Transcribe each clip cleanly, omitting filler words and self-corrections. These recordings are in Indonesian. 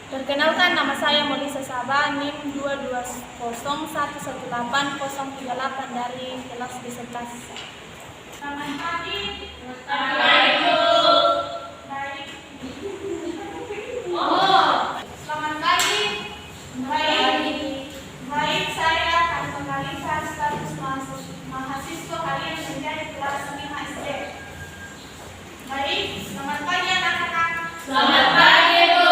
Perkenalkan, nama saya Molisa Saba, NIM 220118038 dari kelas B11. Selamat pagi. Baik. Selamat pagi. Baik, saya akan mengalihkan status mahasiswa kalian menjadi kelas 5 SD. Baik, selamat pagi anak-anak. Selamat pagi, Bu.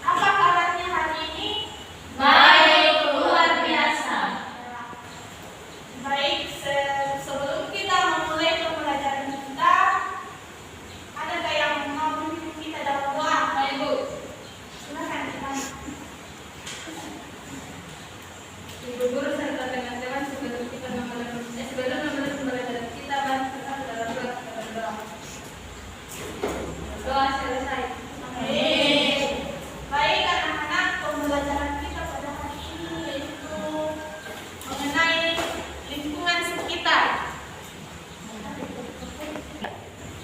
Apa kabarnya hari ini? Baik, luar biasa. Baik, sebelum kita memulai pembelajaran kita, adakah yang mau memimpin kita dalam doa? Baik, Bu. Silakan kita. Ibu guru serta teman-teman sebelum memulai pembelajaran kita, mari kita dalam doa. Doa selesai. Amin. Baik anak-anak, pembelajaran kita pada hari ini yaitu mengenai lingkungan sekitar.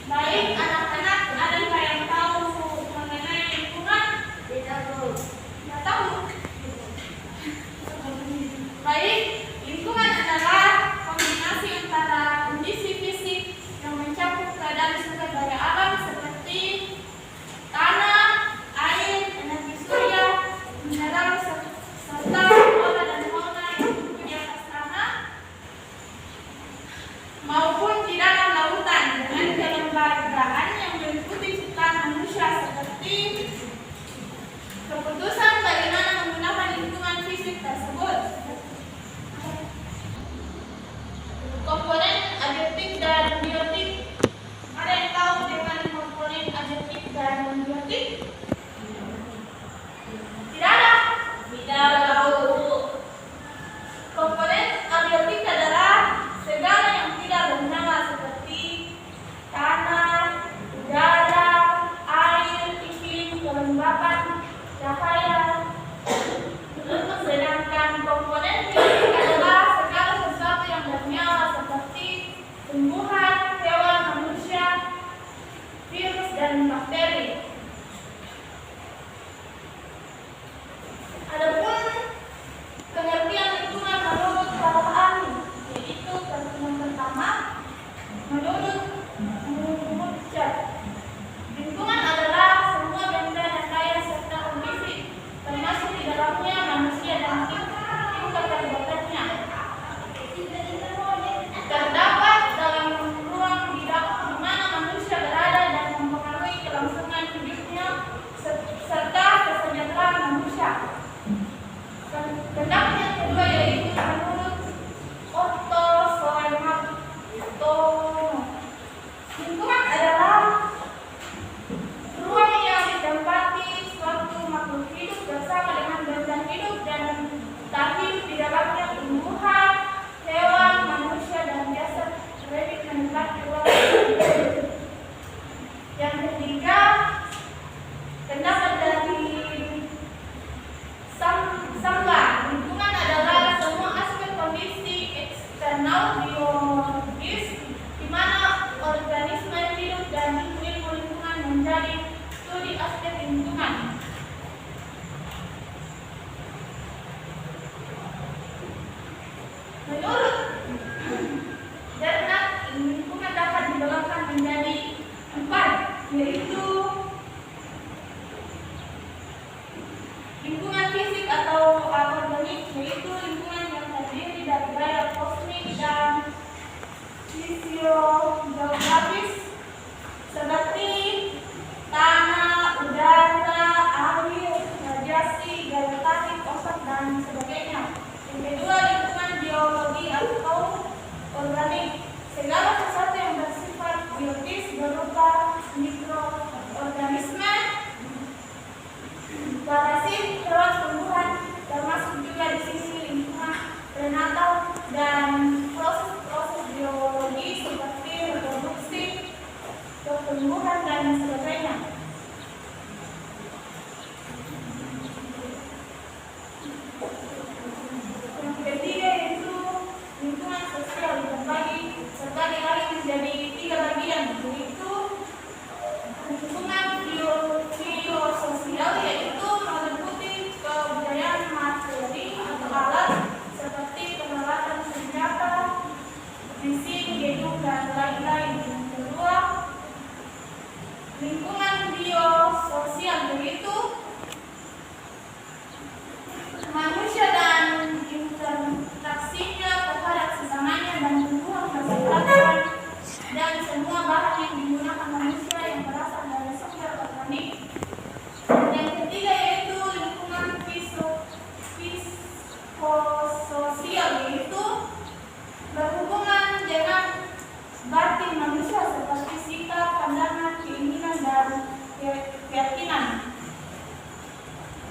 Baik anak-anak, adakah yang tahu mengenai lingkungan? Tidak tahu. Baik, lingkungan adalah kombinasi antara kondisi fisik yang mencakup keadaan sumber daya alam seperti tanah, air, energi surya, mineral, serta flora dan fauna yang tumbuh di atas tanah maupun di dalam lautan dengan kelembagaan yang meliputi ciptaan manusia seperti keputusan bagaimana menggunakan lingkungan fisik tersebut. Komponen abiotik dan biotik. Ada yang tahu dengan komponen abiotik dan biotik? Tidak ada? Tidak tahu. Komponen abiotik adalah segala yang tidak bernyawa seperti tanah, udara, air, iklim, kelembapan, cahaya. Sedangkan komponen biotik adalah segala sesuatu yang bernyawa seperti tumbuhan, hewan, manusia, virus, dan bakteri. Adapun pengertian lingkungan menurut para ahli, yaitu yang pertama, menurut Murchard, lingkungan adalah semua benda dan kaya serta kondisi, termasuk di dalamnya manusia dan tingkat kehidupannya. Terdapat dalam ruang di mana manusia berada dan mempengaruhi kelangsungan hidupnya serta kesejahteraan manusia. Pendapat yang kedua yaitu menurut Otto Soemartono, lingkungan adalah ruang yang ditempati suatu makhluk hidup bersama dengan benda hidup dan tak hidup di dalamnya tumbuhan, hewan, manusia, dan jasad kredit menempati ruang hidup. Yang ketiga, pendapat dari Samba, lingkungan adalah semua aspek kondisi eksternal biologis di mana organisme hidup dan ilmu lingkungan menjadi studi aspek lingkungan. Menurut Bernard, lingkungan dapat digolongkan menjadi 4, yaitu lingkungan fisik atau organik, yaitu lingkungan yang terdiri dari gaya kosmik dan fisiogeografis seperti tanah, udara, air, radiasi, gaya tarik, otot, dan sebagainya. Yang kedua, lingkungan biologi atau organik, segala sesuatu yang bersifat biologis berupa mikroorganisme, parasit, hewan, tumbuhan, termasuk juga di sisi lingkungan prenatal dan proses-proses biologi seperti reproduksi, pertumbuhan, dan sebagainya. Yang ketiga yaitu lingkungan sosial terbagi lagi menjadi 3 bagian, yaitu lingkungan lingkungan biososial, yaitu manusia dan interaksinya terhadap sesamanya dan tumbuhan kesehatan dan semua bahan yang digunakan manusia yang berasal dari sumber organik. Yang ketiga yaitu lingkungan psikososial, yaitu berhubungan dengan batin manusia seperti sikap, pandangan, keinginan, dan keyakinan.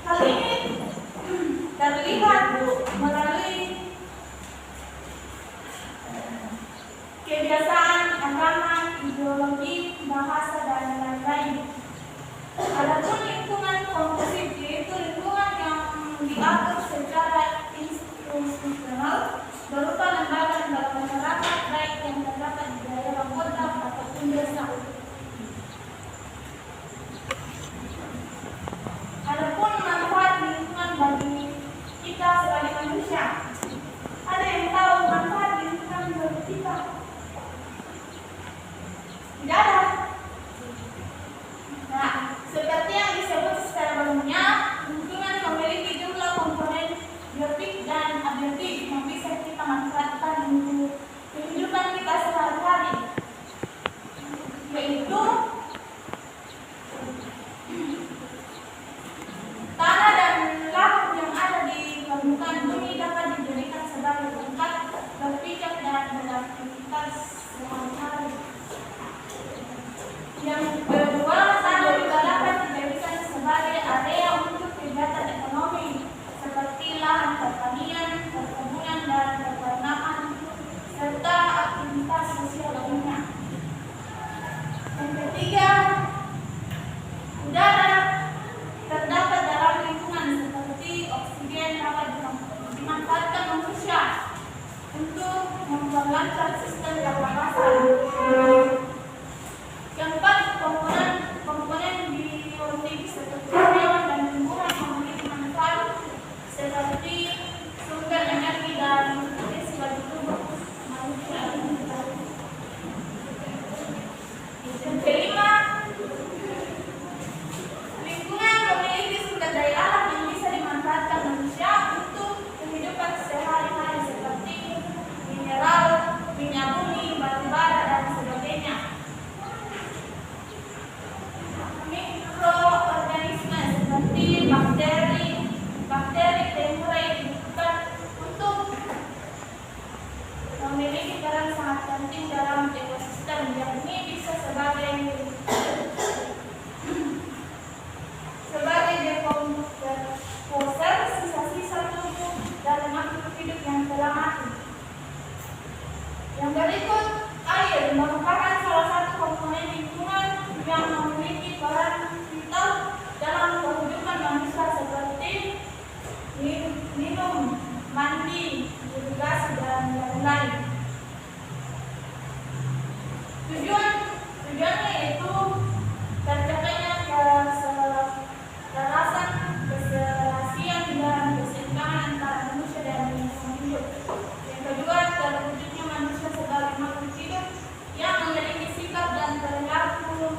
Hal ini terlihat melalui kebiasaan, agama, ideologi, bahasa, dan lain-lain. Adapun lingkungan komposite, yaitu lingkungan yang diatur secara institusional berupa lembaga-lembaga masyarakat baik yang terdapat di daerah kota ataupun desa. Adapun manfaat lingkungan bagi kita sebagai manusia, ada yang tahu manfaat lingkungan bagi kita? Tidak ada. Nah, seperti yang disebut secara umumnya, lingkungan memiliki jumlah komponen biotik dan abiotik yang bisa kita manfaatkan untuk kehidupan kita sehari-hari, yaitu tanah dan laut yang ada di permukaan bumi dapat dijadikan sebagai tempat berpijak dan beraktivitas sehari-hari. Yang kedua, tanah juga dapat dijadikan sebagai area untuk kegiatan ekonomi seperti lahan pertanian, perkebunan, dan peternakan, serta aktivitas sosial lainnya. Yang ketiga, udara terdapat dalam lingkungan seperti oksigen dapat dimanfaatkan manusia untuk memperlancar sistem pernapasan. Keempat, komponen biotik seperti hewan dan tumbuhan memiliki manfaat seperti sumber energi dan nutrisi bagi tubuh manusia. Yang kelima, lingkungan memiliki sumber daya alam yang bisa dimanfaatkan manusia untuk kehidupan sehari-hari seperti mineral, minyak bumi, batu bara, dan sebagainya. Mikroorganisme seperti bakteri temurai dibutuhkan untuk memiliki peran sangat penting dalam ekosistem, yang ini bisa sebagai dekomposer sisa-sisa tubuh dari makhluk hidup yang telah mati. Yang berikut, air merupakan salah satu komponen lingkungan yang memiliki peran vital dalam kehidupan manusia seperti minum, mandi, irigasi, dan lain-lain. Tujuannya yaitu tercapainya keselarasan, keserasian, dan keseimbangan antara manusia dan lingkungan hidup. Yang kedua, terwujudnya manusia sebagai makhluk hidup yang memiliki sikap dan perilaku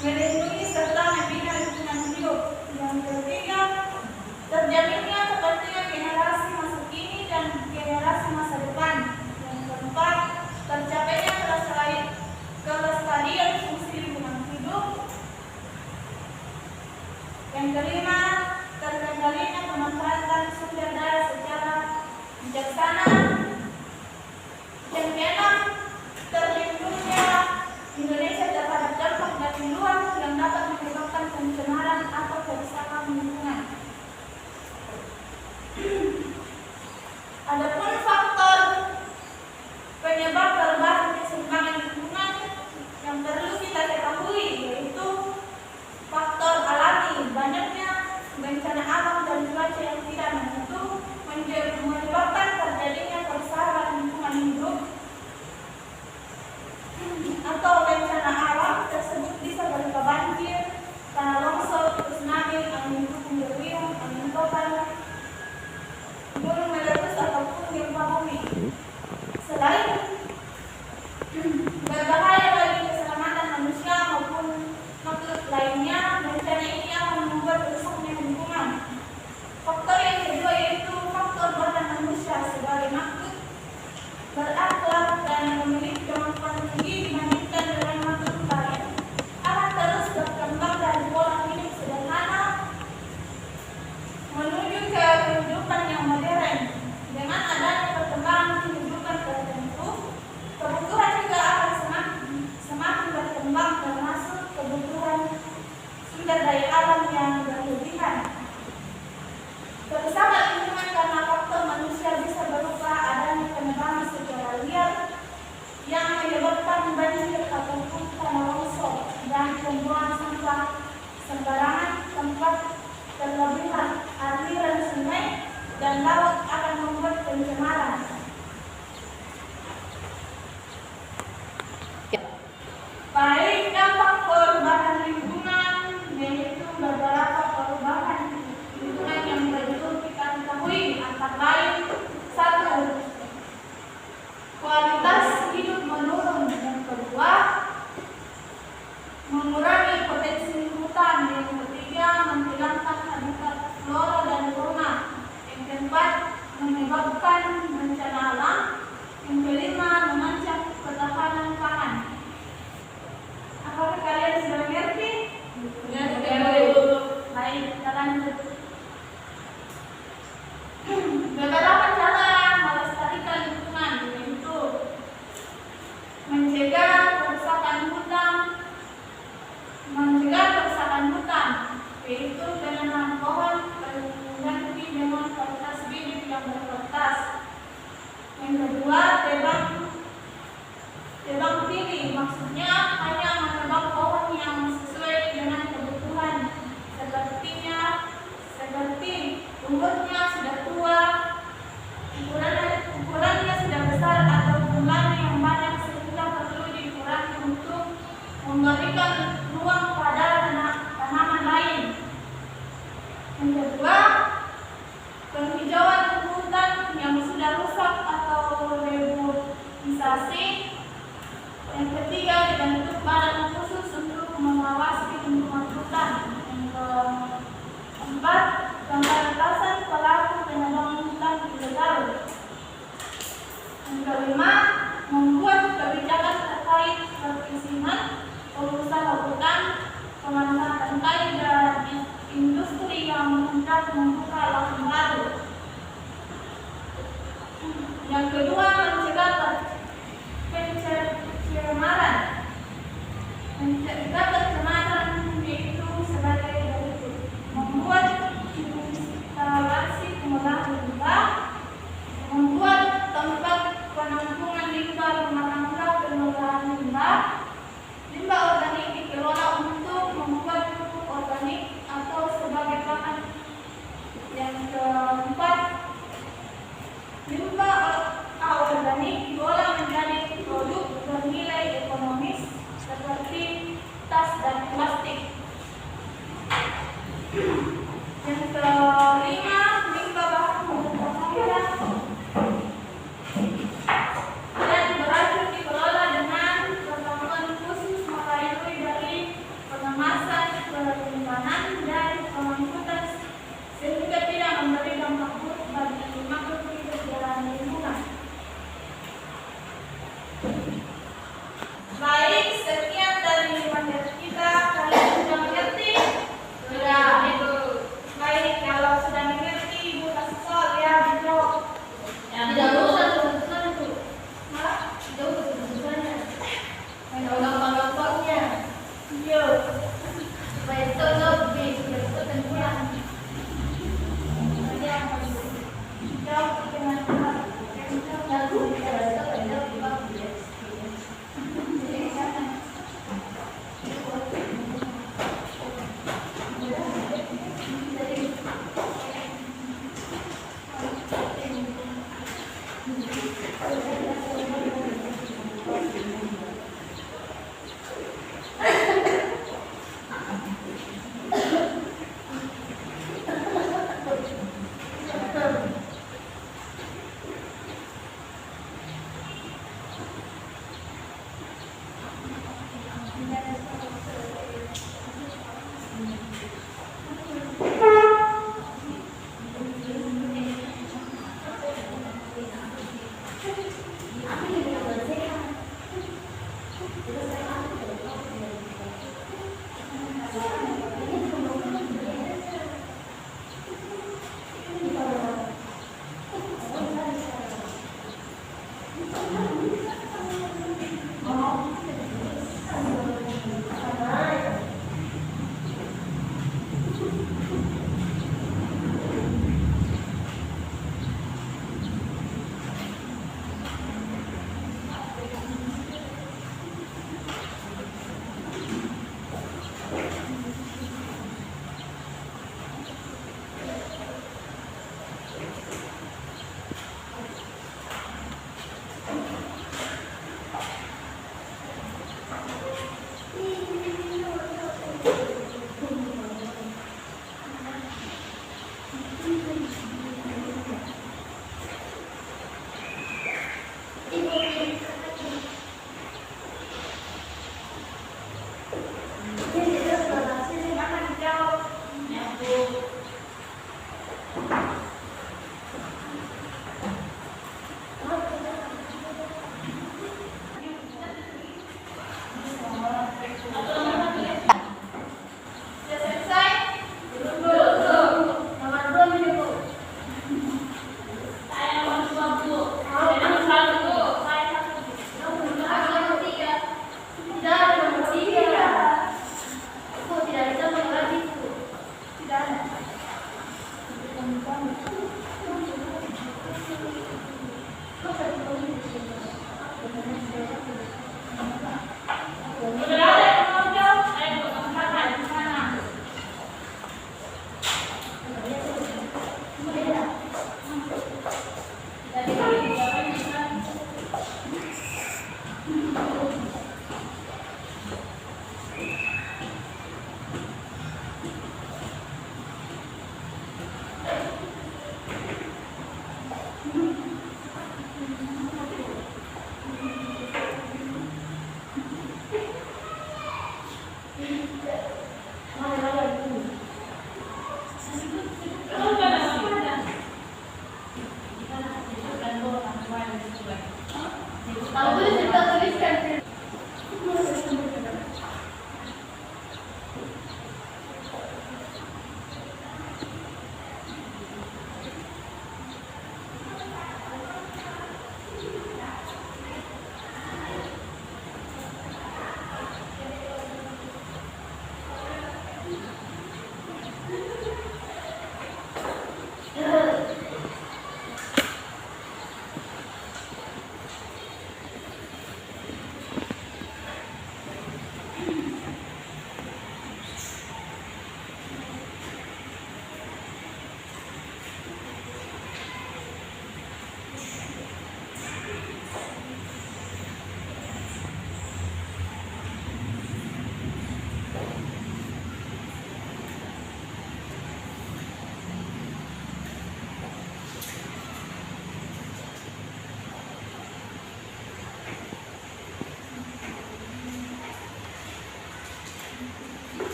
melindungi serta membina lingkungan hidup. Yang ketiga, terjaminnya kepentingan generasi masa kini dan generasi masa depan. Yang keempat, tercapainya kelestarian fungsi lingkungan hidup. Yang kelima, terkendalinya pemanfaatan sumber daya secara bijaksana. Yang keenam, terlindungnya Indonesia terhadap dampak dari luar yang dapat menyebabkan pencemaran atau kerusakan lingkungan. sumber daya alam yang berlebihan. Kerusakan lingkungan karena faktor manusia bisa berupa adanya penebangan secara liar yang menyebabkan banjir ataupun tanah longsor dan pembuangan sampah sembarangan tempat, terlebih aliran sungai dan laut akan membuat pencemaran. Baik dampak perubahan lingkungan, yaitu beberapa perubahan lingkungan yang perlu kita ketahui, antara lain: 1. Kualitas hidup menurun. Yang kedua, mengurangi potensi hutan. Yang ketiga, menghilangkan habitat flora dan fauna. Yang keempat, menyebabkan bencana alam. Yang kelima, mengancam ketahanan pangan. Apakah kalian sudah mengerti? Baik, kita lanjut. Beberapa cara melestarikan lingkungan, yaitu mencegah kerusakan hutan, yaitu menanam pohon mengganti dengan varietas bibit yang berkualitas. Yang kedua, tebang pilih, maksudnya hanya menebang pohon yang sesuai dengan kebutuhan, seperti umurnya sudah tua, ukurannya sudah besar, atau jumlahnya yang banyak sehingga perlu dikurangi untuk memberikan ruang pada tanaman lain. Yang kedua, penghijauan hutan yang sudah rusak atau reboisasi. Yang ketiga, dibentuk badan khusus untuk mengawasi lingkungan hutan. Yang keempat, pemberantasan pelaku penebang hutan ilegal. Yang kelima, membuat kebijakan terkait perizinan, pengusaha hutan, pemanfaatan kayu dan industri yang hendak membuka lahan baru. Yang kedua, mencegah pencemaran, yaitu sebagai berikut: membuat instalasi pengolahan limbah, membuat tempat penampungan limbah rumah tangga pengolahan limbah organik dikelola untuk membuat pupuk organik atau sebagai bahan. Yang keempat, limbah organik diolah menjadi produk bernilai ekonomis seperti tas dan plastik. Yang kelima, limbah bahan berbahaya dan beracun dikelola dengan ketentuan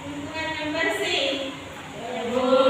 Lingkungan yang bersih. Ya, Bu.